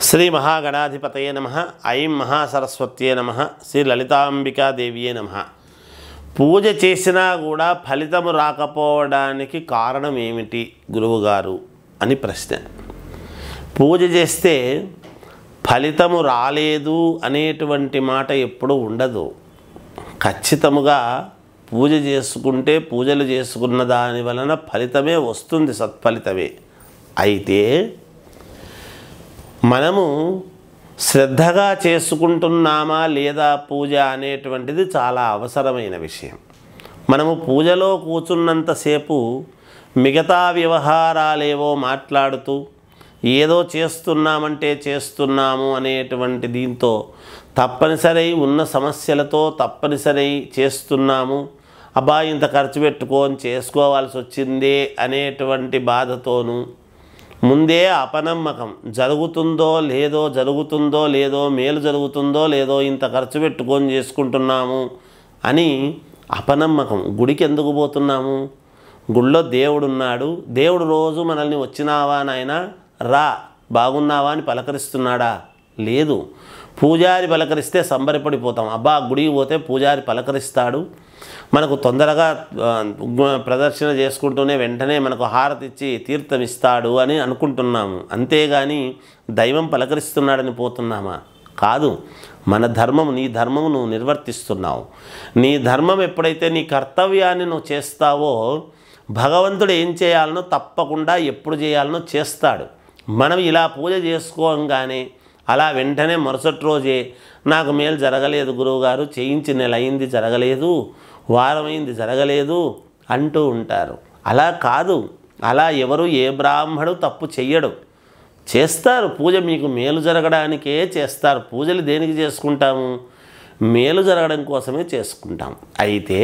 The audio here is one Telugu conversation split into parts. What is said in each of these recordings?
శ్రీ మహాగణాధిపతయే నమః. ఐం మహాసరస్వత్యే నమః. శ్రీ లలితాంబికాదేవియే నమః. పూజ చేసినా కూడా ఫలితము రాకపోవడానికి కారణం ఏమిటి గురువుగారు అని ప్రశ్న. పూజ చేస్తే ఫలితము రాలేదు అనేటువంటి మాట ఎప్పుడూ ఉండదు. ఖచ్చితముగా పూజ చేసుకుంటే పూజలు చేసుకున్న దాని వలన ఫలితమే వస్తుంది, సత్ఫలితమే. అయితే మనము శ్రద్ధగా చేసుకుంటున్నామా లేదా పూజ అనేటువంటిది చాలా అవసరమైన విషయం. మనము పూజలో కూర్చున్నంతసేపు మిగతా వ్యవహారాలేవో మాట్లాడుతూ ఏదో చేస్తున్నామంటే చేస్తున్నాము అనేటువంటి దీంతో తప్పనిసరి ఉన్న సమస్యలతో తప్పనిసరి చేస్తున్నాము, అబ్బా ఇంత ఖర్చు పెట్టుకొని చేసుకోవాల్సి వచ్చిందే అనేటువంటి బాధతోనూ, ముందే అపనమ్మకం, జరుగుతుందో లేదో మేలు జరుగుతుందో లేదో ఇంత ఖర్చు పెట్టుకొని చేసుకుంటున్నాము అని అపనమ్మకం. గుడికి ఎందుకు పోతున్నాము? గుళ్ళో దేవుడున్నాడు. దేవుడు రోజు మనల్ని వచ్చినావా నాయనా రా బాగున్నావా అని పలకరిస్తున్నాడా? లేదు. పూజారి పలకరిస్తే సంబరపడిపోతాం. అబ్బా గుడికి పోతే పూజారి పలకరిస్తాడు, మనకు తొందరగా ప్రదర్శన చేసుకుంటూనే వెంటనే మనకు హారతి ఇచ్చి తీర్థం ఇస్తాడు అని అనుకుంటున్నాము. అంతేగాని దైవం పలకరిస్తున్నాడని పోతున్నామా? కాదు. మన ధర్మం, నీ ధర్మము నువ్వు నిర్వర్తిస్తున్నావు. నీ ధర్మం ఎప్పుడైతే నీ కర్తవ్యాన్ని నువ్వు చేస్తావో భగవంతుడు ఏం చేయాలనో తప్పకుండా ఎప్పుడు చేయాలనో చేస్తాడు. మనం ఇలా పూజ చేసుకోగానే అలా వెంటనే మరుసటి రోజే నాకు మేలు జరగలేదు గురువుగారు, చేయించి నెల అయింది జరగలేదు, వారమైంది జరగలేదు అంటూ ఉంటారు. అలా కాదు. అలా ఎవరు ఏ బ్రాహ్మడు తప్పు చెయ్యడు. చేస్తారు పూజ, మీకు మేలు జరగడానికే చేస్తారు. పూజలు దేనికి చేసుకుంటాము? మేలు జరగడం కోసమే చేసుకుంటాం. అయితే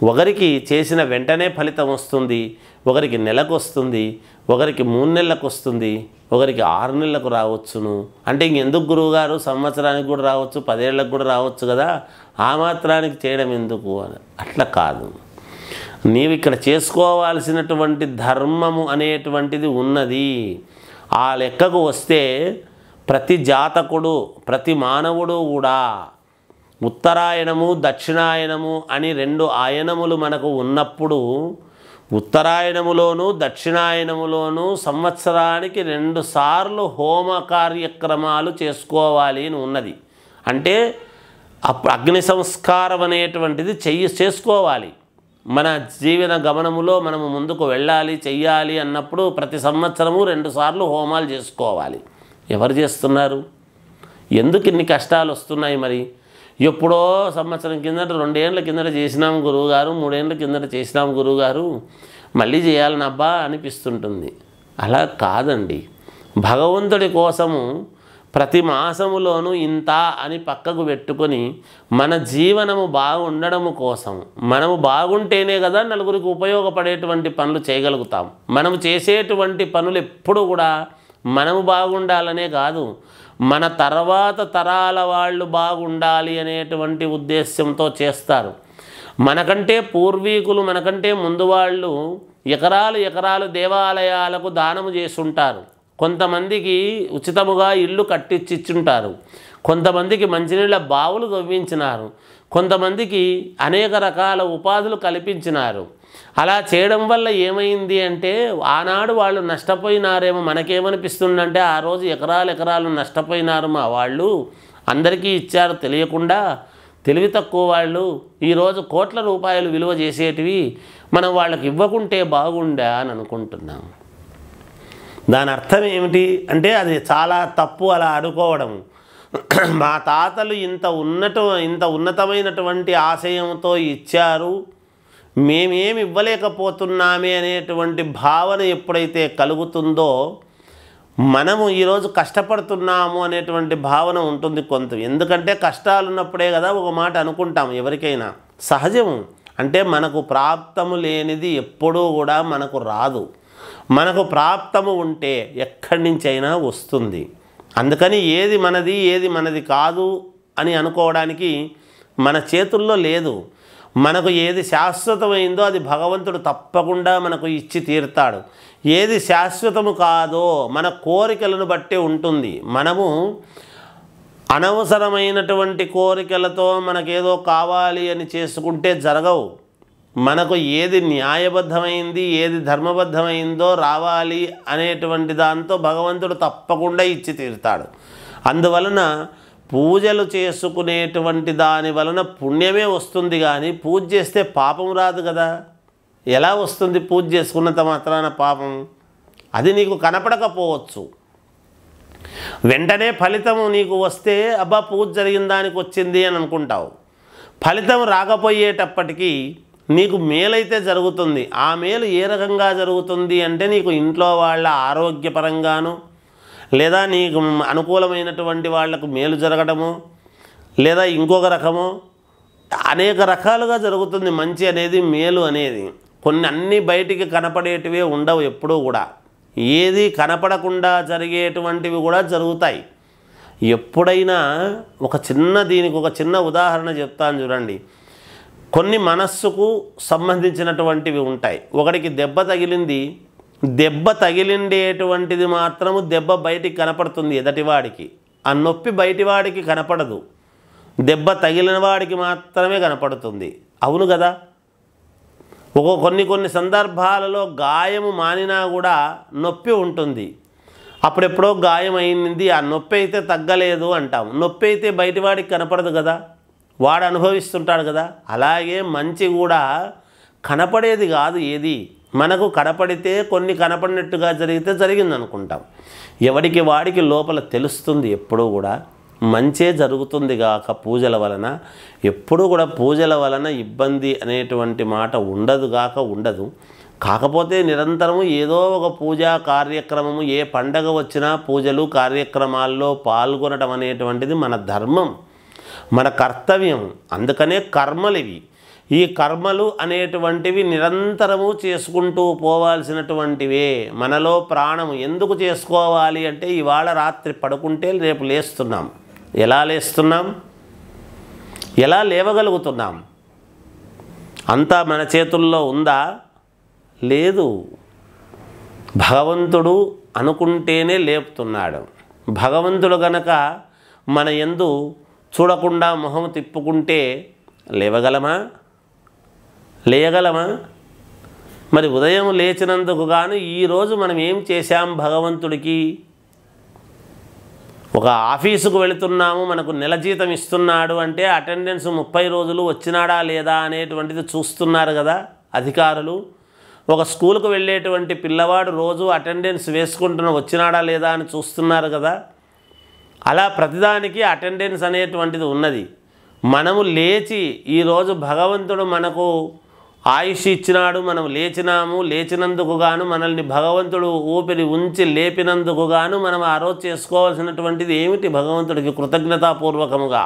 ఒకరికి చేసిన వెంటనే ఫలితం వస్తుంది, ఒకరికి నెలకు వస్తుంది, ఒకరికి 3 నెలలకు వస్తుంది, ఒకరికి 6 నెలలకు రావచ్చును. అంటే ఇంకెందుకు గురువుగారు, సంవత్సరానికి కూడా రావచ్చు, 10 ఏళ్ళకు కూడా రావచ్చు కదా, ఆ మాత్రానికి చేయడం ఎందుకు అని. అట్లా కాదు. నీవు ఇక్కడ చేసుకోవాల్సినటువంటి ధర్మము అనేటువంటిది ఉన్నది. ఆ లెక్కకు వస్తే ప్రతి జాతకుడు, ప్రతి మానవుడు కూడా ఉత్తరాయణము దక్షిణాయనము అని 2 ఆయనములు మనకు ఉన్నప్పుడు ఉత్తరాయణములోను దక్షిణాయనములోను సంవత్సరానికి 2 సార్లు హోమ కార్యక్రమాలు చేసుకోవాలి అని ఉన్నది. అంటే అగ్ని సంస్కారం అనేటువంటిది చేసుకోవాలి. మన జీవన గమనములో మనము ముందుకు వెళ్ళాలి, చెయ్యాలి అన్నప్పుడు ప్రతి సంవత్సరము 2 సార్లు హోమాలు చేసుకోవాలి. ఎవరు చేస్తున్నారు? ఎందుకు ఇన్ని కష్టాలు వస్తున్నాయి? మరి ఎప్పుడో సంవత్సరం కిందట 2 ఏళ్ళ కిందట చేసినాం గురువుగారు, 3 ఏళ్ళ కిందట చేసినాం గురువుగారు, మళ్ళీ చేయాలనబ్బా అనిపిస్తుంటుంది. అలా కాదండి. భగవంతుడి కోసము ప్రతి మాసములోనూ ఇంత అని పక్కకు పెట్టుకొని మన జీవనము బాగుండడము కోసం, మనము బాగుంటేనే కదా నలుగురికి ఉపయోగపడేటువంటి పనులు చేయగలుగుతాం. మనము చేసేటువంటి పనులు ఎప్పుడు కూడా మనము బాగుండాలనే కాదు, మన తర్వాత తరాల వాళ్ళు బాగుండాలి అనేటువంటి ఉద్దేశంతో చేస్తారు. మనకంటే పూర్వీకులు, మనకంటే ముందు వాళ్ళు ఎకరాలు దేవాలయాలకు దానము చేసుంటారు. కొంతమందికి ఉచితముగా ఇల్లు కట్టించిచ్చుంటారు, కొంతమందికి మంచినీళ్ళ బావులు తవ్వించినారు, కొంతమందికి అనేక రకాల ఉపాధులు కల్పించినారు. అలా చేయడం వల్ల ఏమైంది అంటే ఆనాడు వాళ్ళు నష్టపోయినారేమో. మనకేమనిపిస్తుందంటే ఆ రోజు ఎకరాలు నష్టపోయినారు మా వాళ్ళు, అందరికీ ఇచ్చారు తెలియకుండా, తెలివి తక్కువ వాళ్ళు ఈరోజు కోట్ల రూపాయలు విలువ చేసేటివి మనం వాళ్ళకి ఇవ్వకుంటే బాగుండా అని అనుకుంటున్నాం. దాని అర్థం ఏమిటి అంటే అది చాలా తప్పు అలా అనుకోవడం. మా తాతలు ఇంత ఉన్నతమైనటువంటి ఆశయంతో ఇచ్చారు, మేమేమి ఇవ్వలేకపోతున్నామే అనేటువంటి భావన ఎప్పుడైతే కలుగుతుందో మనము ఈరోజు కష్టపడుతున్నాము అనేటువంటి భావన ఉంటుంది కొంత. ఎందుకంటే కష్టాలు ఉన్నప్పుడే కదా ఒక మాట అనుకుంటాం, ఎవరికైనా సహజము. అంటే మనకు ప్రాప్తము లేనిది ఎప్పుడూ కూడా మనకు రాదు. మనకు ప్రాప్తము ఉంటే ఎక్కడి నుంచైనా వస్తుంది. అందుకని ఏది మనది ఏది మనది కాదు అని అనుకోవడానికి మన చేతుల్లో లేదు. మనకు ఏది శాశ్వతమైందో అది భగవంతుడు తప్పకుండా మనకు ఇచ్చి తీరుతాడు. ఏది శాశ్వతము కాదో మన కోరికలను బట్టి ఉంటుంది. మనము అనవసరమైనటువంటి కోరికలతో మనకేదో కావాలి అని చేసుకుంటే జరగవు. మనకు ఏది న్యాయబద్ధమైంది, ఏది ధర్మబద్ధమైందో రావాలి అనేటువంటి దాంతో భగవంతుడు తప్పకుండా ఇచ్చి తీరుతాడు. అందువలన పూజలు చేసుకునేటువంటి దాని వలన పుణ్యమే వస్తుంది, కానీ పూజ చేస్తే పాపం రాదు కదా. ఎలా వస్తుంది పూజ చేసుకున్నంత మాత్రాన పాపం? అది నీకు కనపడకపోవచ్చు. వెంటనే ఫలితము నీకు వస్తే అబ్బా పూజ జరిగిన దానికి వచ్చింది అని అనుకుంటావు. ఫలితం రాకపోయేటప్పటికీ నీకు మేలైతే జరుగుతుంది. ఆ మేలు ఏ రకంగా జరుగుతుంది అంటే నీకు ఇంట్లో వాళ్ళ ఆరోగ్యపరంగాను, లేదా నీకు అనుకూలమైనటువంటి వాళ్లకు మేలు జరగడము, లేదా ఇంకొక రకము, అనేక రకాలుగా జరుగుతుంది. మంచి అనేది, మేలు అనేది. కొన్ని అన్నీ బయటికి కనపడేటివే ఉండవు ఎప్పుడూ కూడా. ఏది కనపడకుండా జరిగేటువంటివి కూడా జరుగుతాయి. ఎప్పుడైనా దీనికి ఒక చిన్న ఉదాహరణ చెప్తాను చూడండి. కొన్ని మనస్సుకు సంబంధించినటువంటివి ఉంటాయి. ఒకడికి దెబ్బ తగిలింది, దెబ్బ తగిలిండేటువంటిది మాత్రము దెబ్బ బయటికి కనపడుతుంది ఎదటివాడికి, ఆ నొప్పి బయటివాడికి కనపడదు. దెబ్బ తగిలిన వాడికి మాత్రమే కనపడుతుంది. అవును కదా. కొన్ని సందర్భాలలో గాయము మానినా కూడా నొప్పి ఉంటుంది. అప్పుడెప్పుడో గాయం అయింది, ఆ నొప్పి అయితే తగ్గలేదు అంటాం. నొప్పి అయితే బయటివాడికి కనపడదు కదా, వాడు అనుభవిస్తుంటాడు కదా. అలాగే మంచి కూడా కనపడేది కాదు ఏది. మనకు కనపడితే కొన్ని కనపడినట్టుగా జరిగితే జరిగింది అనుకుంటాం. ఎవడికి వాడికి లోపల తెలుస్తుంది ఎప్పుడూ కూడా మంచే జరుగుతుంది గాక పూజల వలన. ఎప్పుడూ కూడా పూజల వలన ఇబ్బంది అనేటువంటి మాట ఉండదు. కాకపోతే నిరంతరము ఏదో ఒక పూజా కార్యక్రమము, ఏ పండగ వచ్చినా పూజలు కార్యక్రమాల్లో పాల్గొనడం అనేటువంటిది మన ధర్మం, మన కర్తవ్యం. అందుకనే కర్మలు ఇవి. ఈ కర్మలు అనేటువంటివి నిరంతరము చేసుకుంటూ పోవాల్సినటువంటివే. మనలో ప్రాణము ఎందుకు చేసుకోవాలి అంటే ఇవాళ రాత్రి పడుకుంటే రేపు లేస్తున్నాం. ఎలా లేస్తున్నాం? ఎలా లేవగలుగుతున్నాం? అంతా మన చేతుల్లో ఉందా? లేదు. భగవంతుడు అనుకుంటేనే లేపుతున్నాడు. భగవంతుడు గనక మన యందు చూడకుండా మొహం తిప్పుకుంటే లేయగలమా? మరి ఉదయం లేచినందుకు గాను ఈరోజు మనం ఏం చేశాం భగవంతుడికి? ఒక ఆఫీసుకు వెళుతున్నాము, మనకు నెల జీతం ఇస్తున్నాడు అంటే అటెండెన్స్ 30 రోజులు వచ్చినాడా లేదా అనేటువంటిది చూస్తున్నారు కదా అధికారులు. ఒక స్కూల్కు వెళ్ళేటువంటి పిల్లవాడు రోజు అటెండెన్స్ వచ్చినాడా లేదా అని చూస్తున్నారు కదా. అలా ప్రతిదానికి అటెండెన్స్ అనేటువంటిది ఉన్నది. మనము లేచి ఈరోజు భగవంతుడు మనకు ఆయుష్ ఇచ్చినాడు, మనం లేచినందుకు గాను మనల్ని భగవంతుడు ఊపిరి ఉంచి లేపినందుకు గాను మనం ఆ రోజు చేసుకోవాల్సినటువంటిది ఏమిటి? భగవంతుడికి కృతజ్ఞతాపూర్వకముగా.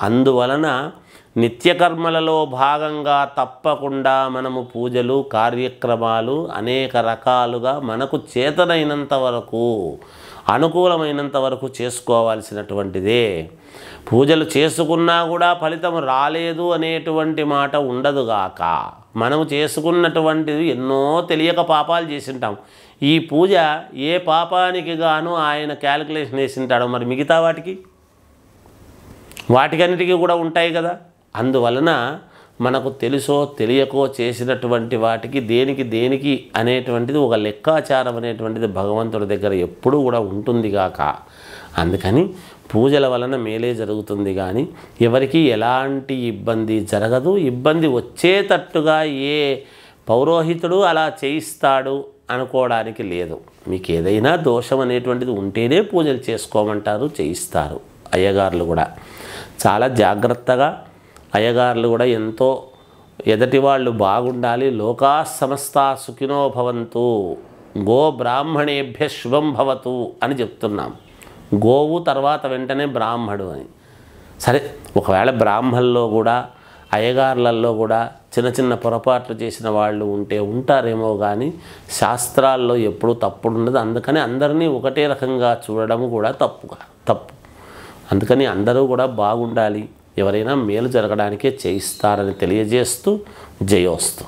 అందువలన నిత్యకర్మలలో భాగంగా తప్పకుండా మనము పూజలు కార్యక్రమాలు అనేక రకాలుగా మనకు చేతనైనంత వరకు, అనుకూలమైనంత వరకు చేసుకోవాల్సినటువంటిదే. పూజలు చేసుకున్నా కూడా ఫలితం రాలేదు అనేటువంటి మాట ఉండదుగాక. మనము చేసుకున్నటువంటిది ఎన్నో తెలియక పాపాలు చేసింటాం. ఈ పూజ ఏ పాపానికి గాను ఆయన క్యాలిక్యులేషన్ వేసింటాడో మరి మిగతా వాటికన్నిటికీ కూడా ఉంటాయి కదా. అందువలన మనకు తెలుసో తెలియకో చేసినటువంటి వాటికి దేనికి అనేటువంటిది ఒక లెక్కాచారం అనేటువంటిది భగవంతుడి దగ్గర ఎప్పుడూ కూడా ఉంటుంది గాక. అందుకని పూజల వలన మేలే జరుగుతుంది కానీ ఎవరికి ఎలాంటి ఇబ్బంది జరగదు. ఇబ్బంది వచ్చేటట్టుగా ఏ పౌరోహితుడు అలా చేయిస్తాడు అనుకోవడానికి లేదు. మీకు ఏదైనా దోషం అనేటువంటిది ఉంటేనే పూజలు చేసుకోమంటారు, చేయిస్తారు. అయ్యగారులు కూడా చాలా జాగ్రత్తగా, అయ్యగారులు కూడా ఎంతో ఎదటి వాళ్ళు బాగుండాలి. లోకా సమస్తా సుఖినో భవంతు, గో బ్రాహ్మణేభ్య శుభం భవతు అని చెప్తున్నాం. గోవు తర్వాత వెంటనే బ్రాహ్మడు అని. సరే, ఒకవేళ బ్రాహ్మణుల్లో కూడా అయ్యగారులలో కూడా చిన్న పొరపాట్లు చేసిన వాళ్ళు ఉంటారేమో కానీ శాస్త్రాల్లో ఎప్పుడూ తప్పుడు ఉండదు. అందుకని అందరినీ ఒకటే రకంగా చూడడం కూడా తప్పు. అందుకని అందరూ కూడా బాగుండాలి. ఎవరైనా మేలు జరగడానికే చేయిస్తారని తెలియజేస్తూ జయోస్తు.